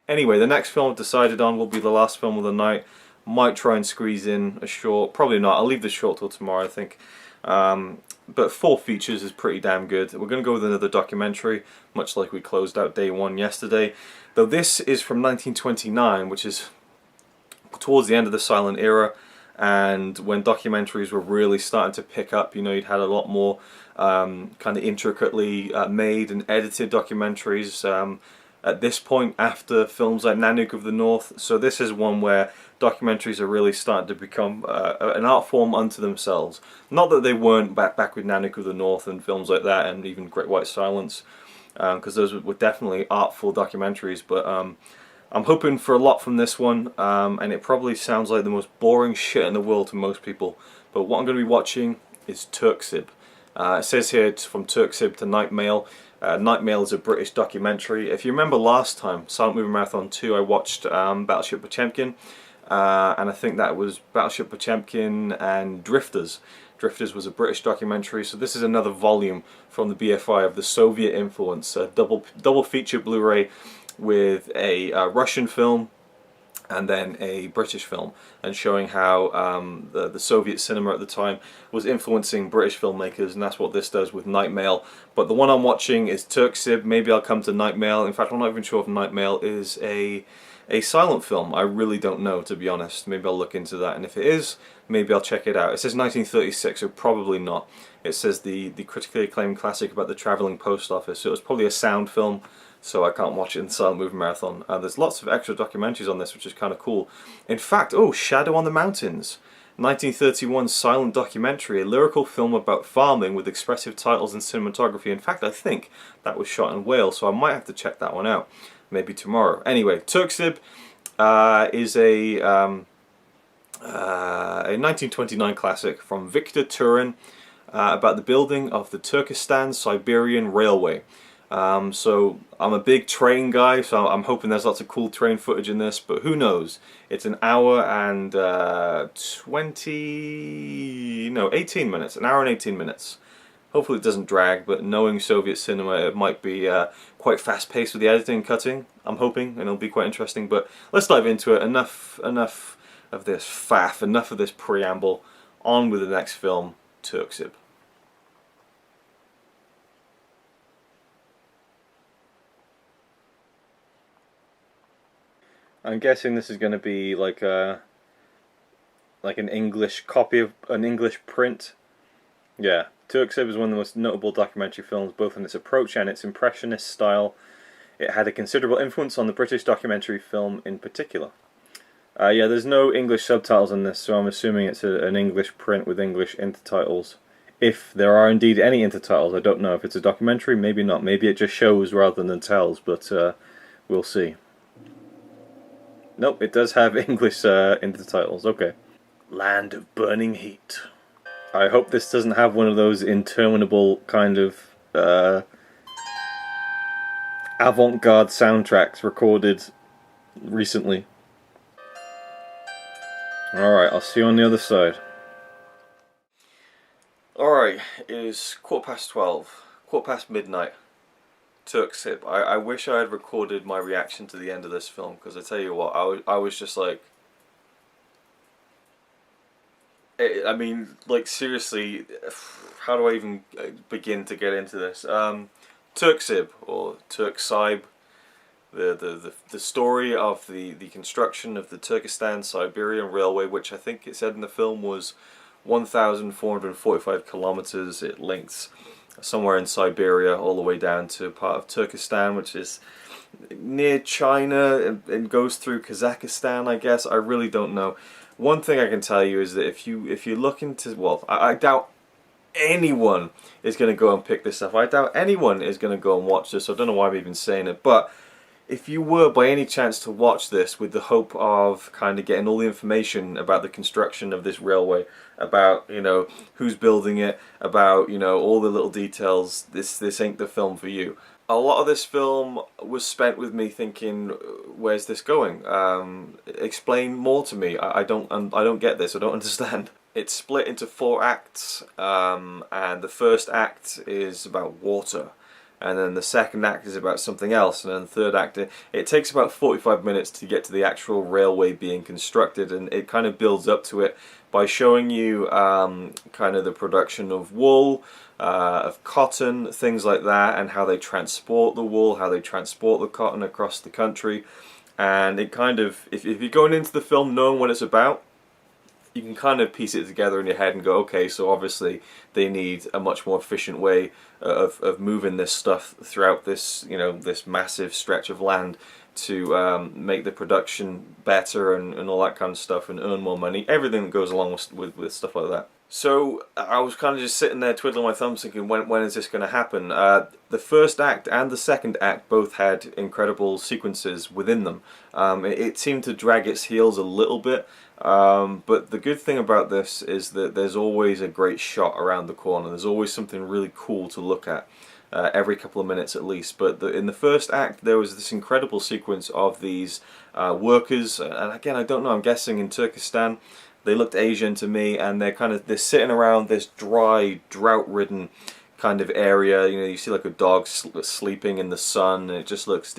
Anyway, the next film I've decided on will be the last film of the night. Might try and squeeze in a short, probably not. I'll leave the short till tomorrow, I think. But 4 features is pretty damn good. We're going to go with another documentary, much like we closed out day 1 yesterday. Though this is from 1929, which is towards the end of the silent era, and when documentaries were really starting to pick up. You know, you'd had a lot more kind of intricately made and edited documentaries at this point after films like Nanook of the North. So this is one where documentaries are really starting to become an art form unto themselves. Not that they weren't back with Nanook of the North and films like that, and even Great White Silence, because those were definitely artful documentaries, but I'm hoping for a lot from this one, and it probably sounds like the most boring shit in the world to most people, but what I'm going to be watching is Turksib. It says here it's from Turksib to Night Mail. Night Mail is a British documentary. If you remember last time, Silent Movie Marathon 2, I watched Battleship Potemkin, and I think that was Battleship Potemkin and Drifters. Drifters was a British documentary, so this is another volume from the BFI of the Soviet influence, a double feature Blu-ray with a Russian film and then a British film, and showing how the Soviet cinema at the time was influencing British filmmakers, and that's what this does with Night Mail. But the one I'm watching is Turksib. Maybe I'll come to Night Mail. In fact, I'm not even sure if Night Mail is a silent film. I really don't know, to be honest. Maybe I'll look into that, and if it is, maybe I'll check it out. It says 1936, so probably not. It says the critically acclaimed classic about the travelling post office. So it was probably a sound film, so I can't watch it in Silent Movie Marathon. There's lots of extra documentaries on this, which is kind of cool. In fact, oh, Shadow on the Mountains, 1931 silent documentary, a lyrical film about farming with expressive titles and cinematography. In fact, I think that was shot in Wales, so I might have to check that one out, maybe tomorrow. Anyway, Turksib is a 1929 classic from Victor Turin about the building of the Turkestan-Siberian Railway. So I'm a big train guy, so I'm hoping there's lots of cool train footage in this, but who knows? It's an hour and 18 minutes, an hour and 18 minutes. Hopefully it doesn't drag, but knowing Soviet cinema, it might be quite fast-paced with the editing and cutting, I'm hoping, and it'll be quite interesting. But let's dive into it. Enough of this faff, enough of this preamble. On with the next film, Turksib. I'm guessing this is going to be like an English copy of an English print. Yeah, Turksib is one of the most notable documentary films, both in its approach and its impressionist style. It had a considerable influence on the British documentary film in particular. Yeah, there's no English subtitles on this, so I'm assuming it's an English print with English intertitles. If there are indeed any intertitles, I don't know. If it's a documentary, maybe not. Maybe it just shows rather than tells, but we'll see. Nope, it does have English intertitles. Okay. Land of Burning Heat. I hope this doesn't have one of those interminable kind of avant-garde soundtracks recorded recently. Alright, I'll see you on the other side. Alright, it is 12:15, 12:15 Turksib. I wish I had recorded my reaction to the end of this film, because I tell you what, I was just like... I mean, like, seriously, how do I even begin to get into this? Turksib, or Turksib, the story of the construction of the Turkestan-Siberian Railway, which I think it said in the film was 1,445 kilometers. It links somewhere in Siberia all the way down to part of Turkestan, which is near China, and goes through Kazakhstan, I guess. I really don't know. One thing I can tell you is that if you look into, well, I doubt anyone is going to go and pick this up. I doubt anyone is going to go and watch this. I don't know why I'm even saying it, but if you were by any chance to watch this with the hope of kind of getting all the information about the construction of this railway, about, you know, who's building it, about, you know, all the little details, this ain't the film for you. A lot of this film was spent with me thinking, where's this going? Explain more to me. I don't get this. I don't understand. It's split into 4 acts, and the first act is about water. and then the second act is about something else, and then the third act, it takes about 45 minutes to get to the actual railway being constructed, and it kind of builds up to it by showing you kind of the production of wool, of cotton, things like that, and how they transport the wool, how they transport the cotton across the country. And it kind of, if you're going into the film knowing what it's about, you can kind of piece it together in your head and go, okay, so obviously they need a much more efficient way of moving this stuff throughout this, you know, this massive stretch of land to make the production better and all that kind of stuff, and earn more money. Everything that goes along with stuff like that. So I was kind of just sitting there twiddling my thumbs thinking, when is this going to happen? The first act and the second act both had incredible sequences within them. It seemed to drag its heels a little bit, but the good thing about this is that there's always a great shot around the corner. There's always something really cool to look at. Every couple of minutes at least. But in the first act there was this incredible sequence of these workers, and again I don't know, I'm guessing in Turkestan. They looked Asian to me, and they're sitting around this dry, drought-ridden kind of area. You know, you see like a dog sleeping in the sun, and it just looks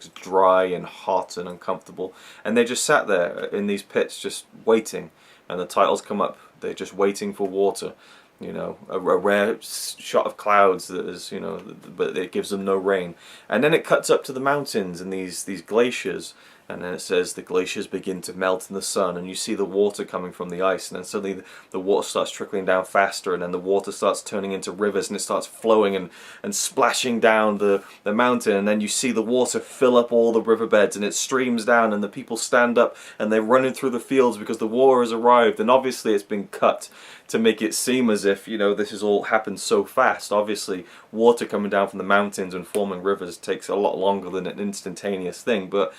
dry and hot and uncomfortable. And they just sat there in these pits, just waiting. And the titles come up. They're just waiting for water. You know, a rare shot of clouds that is, you know, but it gives them no rain. And then it cuts up to the mountains and these glaciers, and then it says the glaciers begin to melt in the sun, and you see the water coming from the ice, and then suddenly the water starts trickling down faster, and then the water starts turning into rivers, and it starts flowing and splashing down the mountain, and then you see the water fill up all the riverbeds, and it streams down, and the people stand up and they're running through the fields because the water has arrived. And obviously it's been cut to make it seem as if, you know, this has all happened so fast. Obviously water coming down from the mountains and forming rivers takes a lot longer than an instantaneous thing, but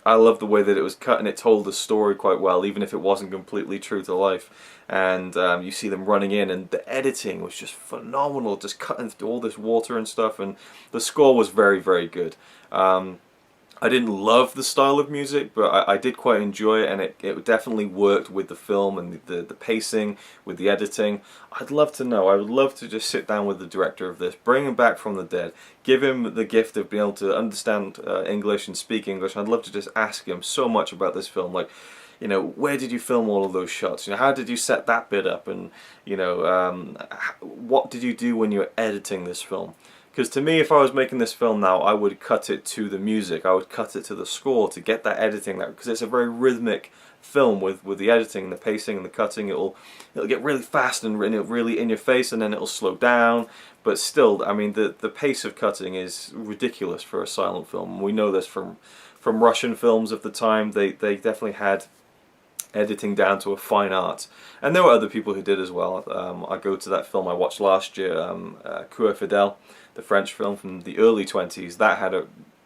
I love the way that it was cut, and it told the story quite well, even if it wasn't completely true to life. And you see them running in, and the editing was just phenomenal, just cutting through all this water and stuff, and the score was very, very good. I didn't love the style of music, but I did quite enjoy it, and it definitely worked with the film and the pacing, with the editing. I'd love to know, I would love to just sit down with the director of this, bring him back from the dead, give him the gift of being able to understand English and speak English. I'd love to just ask him so much about this film, like, you know, where did you film all of those shots? You know, how did you set that bit up? And, you know, what did you do when you were editing this film? Because to me, if I was making this film now, I would cut it to the music. I would cut it to the score to get that editing, because it's a very rhythmic film with the editing and the pacing and the cutting. It'll get really fast and really in your face, and then it'll slow down. But still, I mean, the pace of cutting is ridiculous for a silent film. We know this from Russian films of the time. They definitely had editing down to a fine art, and there were other people who did as well. I go to that film I watched last year, Cour Fidèle, the French film from the early 20s. That had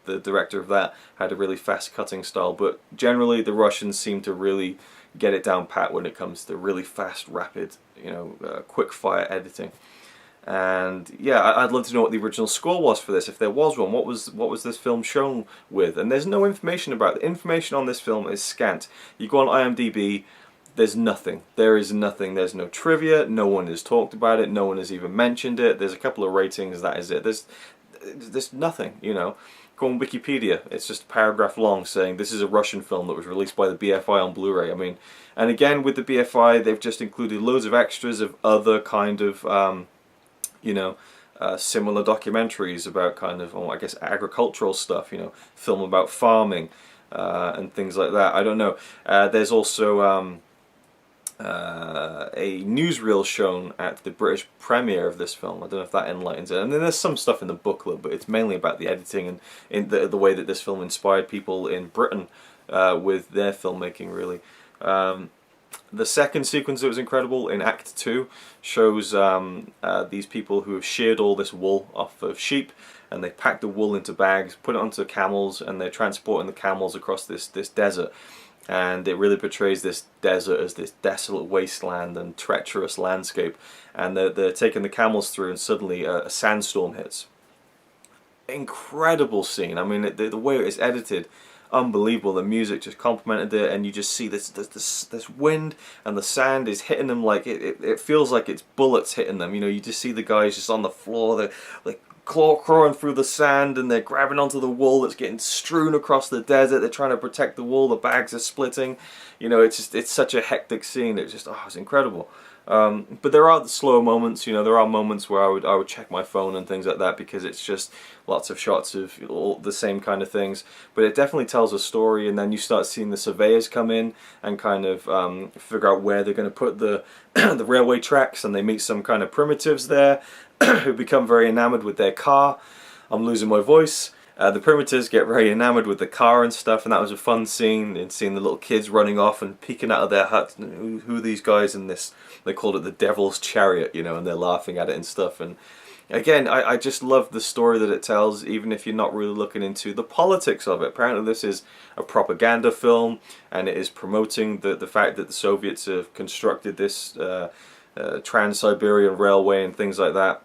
the director of that had a really fast cutting style, but generally the Russians seem to really get it down pat when it comes to really fast, rapid, you know, quick fire editing. And yeah, I'd love to know what the original score was for this, if there was one. What was this film shown with? And there's no information about it. The information on this film is scant. You go on IMDb, there's nothing. There is nothing. There's no trivia. No one has talked about it. No one has even mentioned it. There's a couple of ratings. That is it. There's nothing. You know, go on Wikipedia. It's just a paragraph long saying this is a Russian film that was released by the BFI on Blu-ray. I mean, and again with the BFI, they've just included loads of extras of other kind of you know, similar documentaries about kind of, I guess, agricultural stuff. You know, film about farming and things like that. I don't know. There's also a newsreel shown at the British premiere of this film. I don't know if that enlightens it. And then there's some stuff in the booklet, but it's mainly about the editing and in the way that this film inspired people in Britain with their filmmaking, really. The second sequence that was incredible in Act 2 shows these people who have sheared all this wool off of sheep, and they pack the wool into bags, put it onto camels, and they're transporting the camels across this desert. And it really portrays this desert as this desolate wasteland and treacherous landscape. And they're taking the camels through, and suddenly a sandstorm hits. Incredible scene. I mean, the way it's edited, unbelievable. The music just complemented it, and you just see this wind, and the sand is hitting them like it feels like it's bullets hitting them. You know, you just see the guys just on the floor. They're crawling through the sand, and they're grabbing onto the wool that's getting strewn across the desert. They're trying to protect the wool. The bags are splitting. You know, it's such a hectic scene. It's incredible. But there are the slow moments. You know, there are moments where I would check my phone and things like that, because it's just lots of shots of all the same kind of things. But it definitely tells a story, and then you start seeing the surveyors come in and kind of figure out where they're going to put the the railway tracks, and they meet some kind of primitives there who become very enamored with their car. I'm losing my voice. The primitives get very enamored with the car and stuff, and that was a fun scene, and seeing the little kids running off and peeking out of their hut. Who are these guys in this? They called it the Devil's Chariot, you know, and they're laughing at it and stuff. And again, I just love the story that it tells, even if you're not really looking into the politics of it. Apparently this is a propaganda film, and it is promoting the fact that the Soviets have constructed this Trans-Siberian Railway and things like that.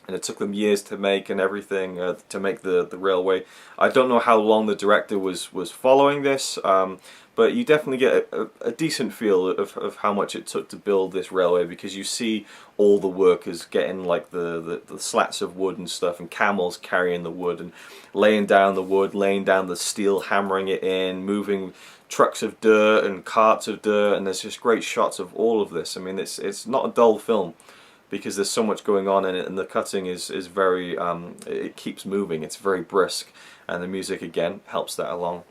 And it took them years to make and everything, to make the railway. I don't know how long the director was following this, but you definitely get a decent feel of how much it took to build this railway, because you see all the workers getting like the slats of wood and stuff, and camels carrying the wood and laying down the wood, laying down the steel, hammering it in, moving trucks of dirt and carts of dirt, and there's just great shots of all of this. I mean, it's not a dull film, because there's so much going on in it, and the cutting is very, it keeps moving, it's very brisk, and the music again helps that along.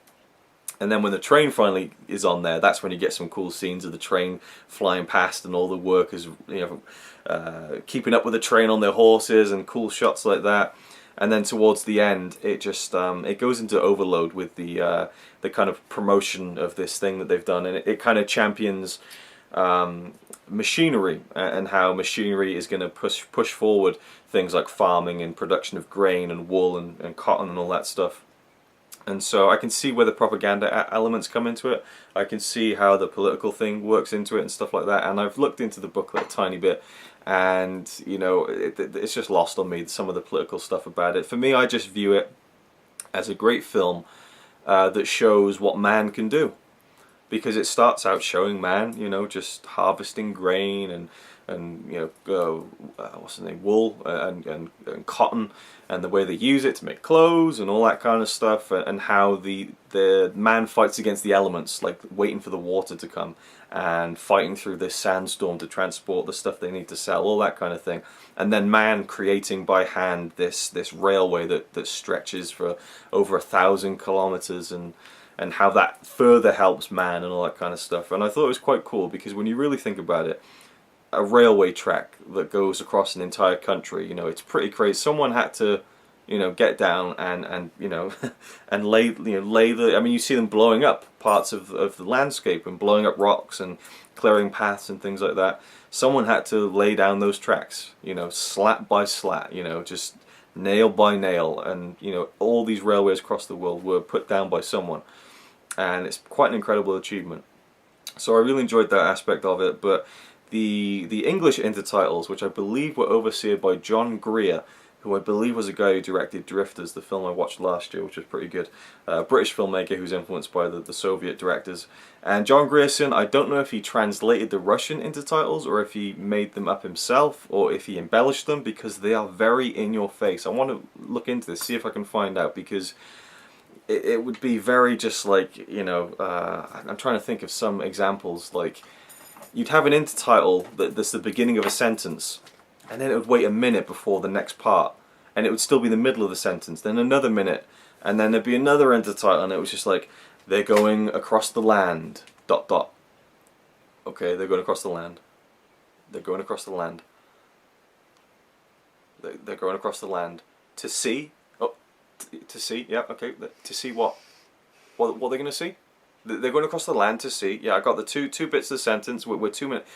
And then when the train finally is on there, that's when you get some cool scenes of the train flying past, and all the workers, you know, keeping up with the train on their horses, and cool shots like that. And then towards the end, it just it goes into overload with the kind of promotion of this thing that they've done, and it kind of champions machinery, and how machinery is going to push forward things like farming and production of grain and wool and cotton and all that stuff. And so I can see where the propaganda elements come into it. I can see how the political thing works into it and stuff like that. And I've looked into the booklet a tiny bit, and you know, it's just lost on me, some of the political stuff about it. For me, I just view it as a great film that shows what man can do. Because it starts out showing man, you know, just harvesting grain and you know, what's the name, wool and cotton, and the way they use it to make clothes and all that kind of stuff, and how the man fights against the elements, like waiting for the water to come and fighting through this sandstorm to transport the stuff they need to sell, all that kind of thing. And then man creating by hand this railway that stretches for over 1,000 kilometers, and how that further helps man and all that kind of stuff. And I thought it was quite cool, because when you really think about it, a railway track that goes across an entire country, you know, it's pretty crazy. Someone had to, you know, get down and you know, and lay the, I mean, you see them blowing up parts of the landscape, and blowing up rocks and clearing paths and things like that. Someone had to lay down those tracks, you know, slat by slat, you know, just nail by nail. And you know, all these railways across the world were put down by someone. And it's quite an incredible achievement. So I really enjoyed that aspect of it. But the English intertitles, which I believe were overseen by John Greer, who I believe was a guy who directed Drifters, the film I watched last year, which was pretty good. British filmmaker who's influenced by the Soviet directors. And John Grierson, I don't know if he translated the Russian intertitles, or if he made them up himself, or if he embellished them, because they are very in your face. I want to look into this, see if I can find out, because it would be very just like, you know, I'm trying to think of some examples. Like, you'd have an intertitle that's the beginning of a sentence, and then it would wait a minute before the next part, and it would still be the middle of the sentence, then another minute, and then there'd be another intertitle, and it was just like, they're going across the land, ... Okay, they're going across the land. They're going across the land. They're going across the land. To see? To see, yeah, okay. To see what? What are they going to see? They're going across the land to see. Yeah, I got the two bits of the sentence. We're 2 minutes.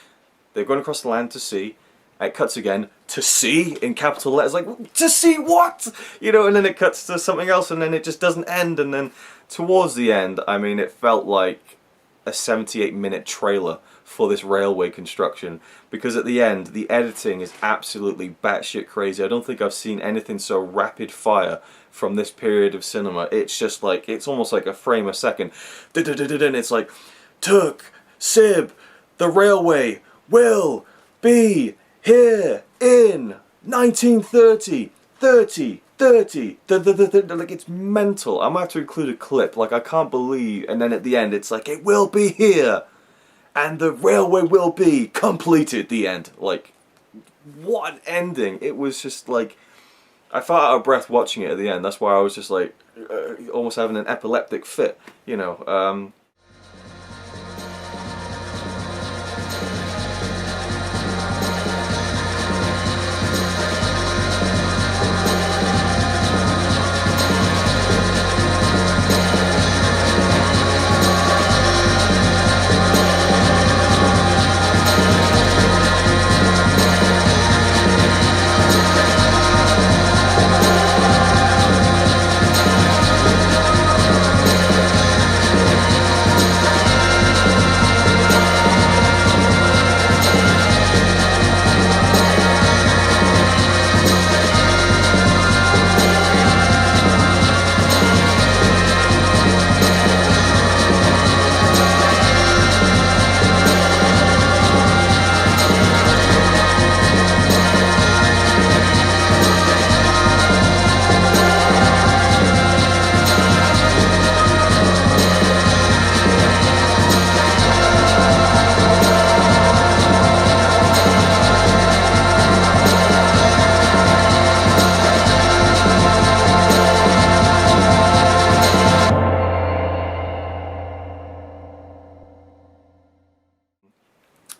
They're going across the land to see. It cuts again to see in capital letters. Like, to see what? You know, and then it cuts to something else, and then it just doesn't end. And then towards the end, I mean, it felt like a 78-minute trailer for this railway construction, because at the end the editing is absolutely batshit crazy. I don't think I've seen anything so rapid fire from this period of cinema. It's just like, it's almost like a frame a second, and it's like, Turksib, the railway will be here in 1930. 30, 30, like it's mental. I'm gonna have to include a clip, like I can't believe, and then at the end it's like, it will be here, and the railway will be completed, the end. Like, what an ending. It was just like, I felt out of breath watching it at the end. That's why I was just like, almost having an epileptic fit, you know.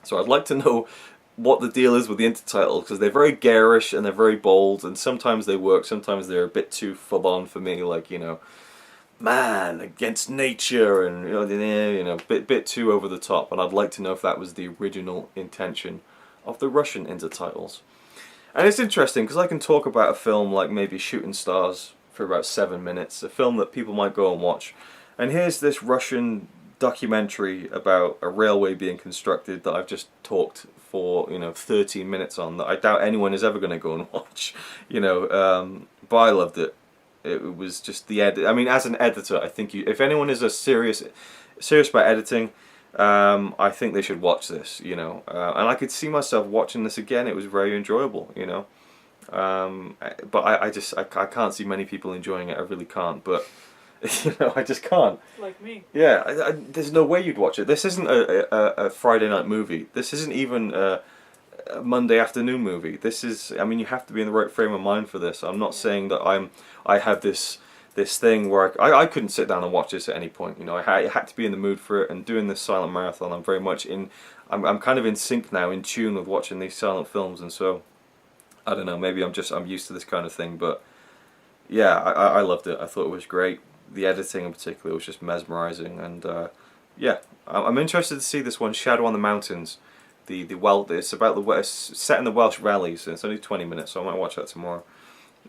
So I'd like to know what the deal is with the intertitles, because they're very garish and they're very bold, and sometimes they work, sometimes they're a bit too full on for me, like, you know, man against nature, and bit too over the top. And I'd like to know if that was the original intention of the Russian intertitles. And it's interesting because I can talk about a film like maybe Shooting Stars for about 7 minutes, a film that people might go and watch, and here's this Russian documentary about a railway being constructed that I've just talked for 13 minutes on, that I doubt anyone is ever going to go and watch, but I loved it. It was just the edit. I mean, as an editor, I think if anyone is serious about editing, I think they should watch this, and I could see myself watching this again. It was very enjoyable, but I can't see many people enjoying it. I really can't, but I just can't. Like me. Yeah, there's no way you'd watch it. This isn't a Friday night movie. This isn't even a Monday afternoon movie. This is, I mean, you have to be in the right frame of mind for this. I'm not saying that I have this thing where I couldn't sit down and watch this at any point. I had to be in the mood for it, and doing this silent marathon, I'm very much I'm kind of in sync now, in tune with watching these silent films, and so, I don't know, maybe I'm used to this kind of thing, but yeah, I loved it. I thought it was great. The editing in particular was just mesmerizing, and yeah, I'm interested to see this one, Shadow on the Mountains. It's about it's set in the Welsh Valleys, and it's only 20 minutes, so I might watch that tomorrow.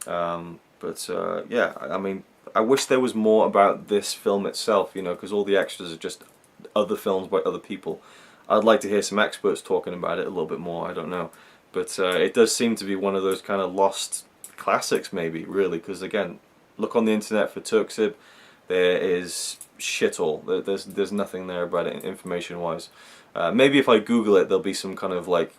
Yeah, I mean, I wish there was more about this film itself, because all the extras are just other films by other people. I'd like to hear some experts talking about it a little bit more. I don't know, but it does seem to be one of those kind of lost classics, maybe, really, because again, look on the internet for Turksib, there is shit all. There's nothing there about it information wise. Maybe if I Google it, there'll be some kind of like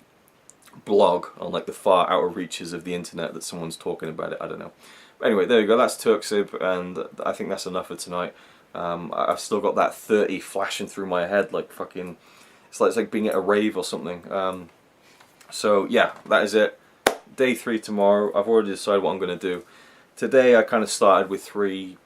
blog on like the far outer reaches of the internet that someone's talking about it. I don't know. But anyway, there you go. That's Turksib, and I think that's enough for tonight. I've still got that 30 flashing through my head like fucking. It's like being at a rave or something. So yeah, that is it. Day 3 tomorrow. I've already decided what I'm going to do. Today I kind of started with 3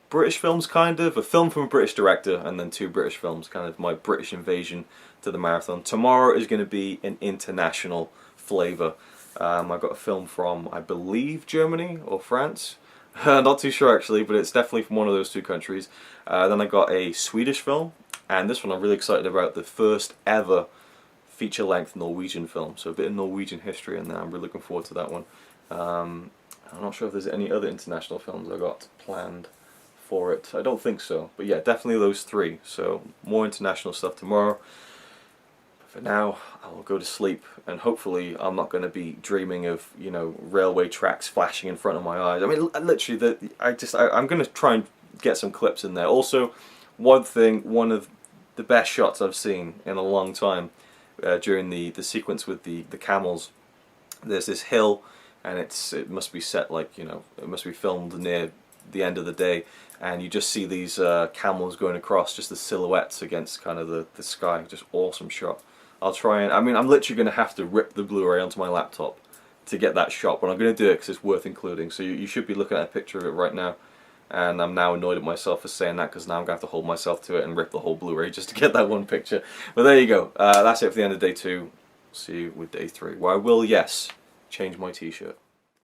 British films, kind of. A film from a British director, and then 2 British films, kind of my British invasion to the marathon. Tomorrow is going to be an international flavour. I've got a film from, I believe, Germany or France. Not too sure actually, but it's definitely from one of those 2 countries. Then I got a Swedish film, and this one I'm really excited about, the first ever feature-length Norwegian film. So a bit of Norwegian history in there. I'm really looking forward to that one. I'm not sure if there's any other international films I got planned for it. I don't think so, but yeah, definitely those 3. So more international stuff tomorrow. But for now, I will go to sleep, and hopefully I'm not going to be dreaming of railway tracks flashing in front of my eyes. I mean, literally, I'm going to try and get some clips in there. Also, one of the best shots I've seen in a long time during the sequence with the camels. There's this hill, and it must be set like, you know, it must be filmed near the end of the day, and you just see these camels going across, just the silhouettes against kind of the sky. Just awesome shot. I'll try and, I mean, I'm literally going to have to rip the Blu-ray onto my laptop to get that shot, but I'm going to do it because it's worth including. So you should be looking at a picture of it right now, and I'm now annoyed at myself for saying that, because now I'm going to have to hold myself to it and rip the whole Blu-ray just to get that one picture. But there you go. That's it for the end of day 2. See you with day 3, where I will, yes, change my t-shirt.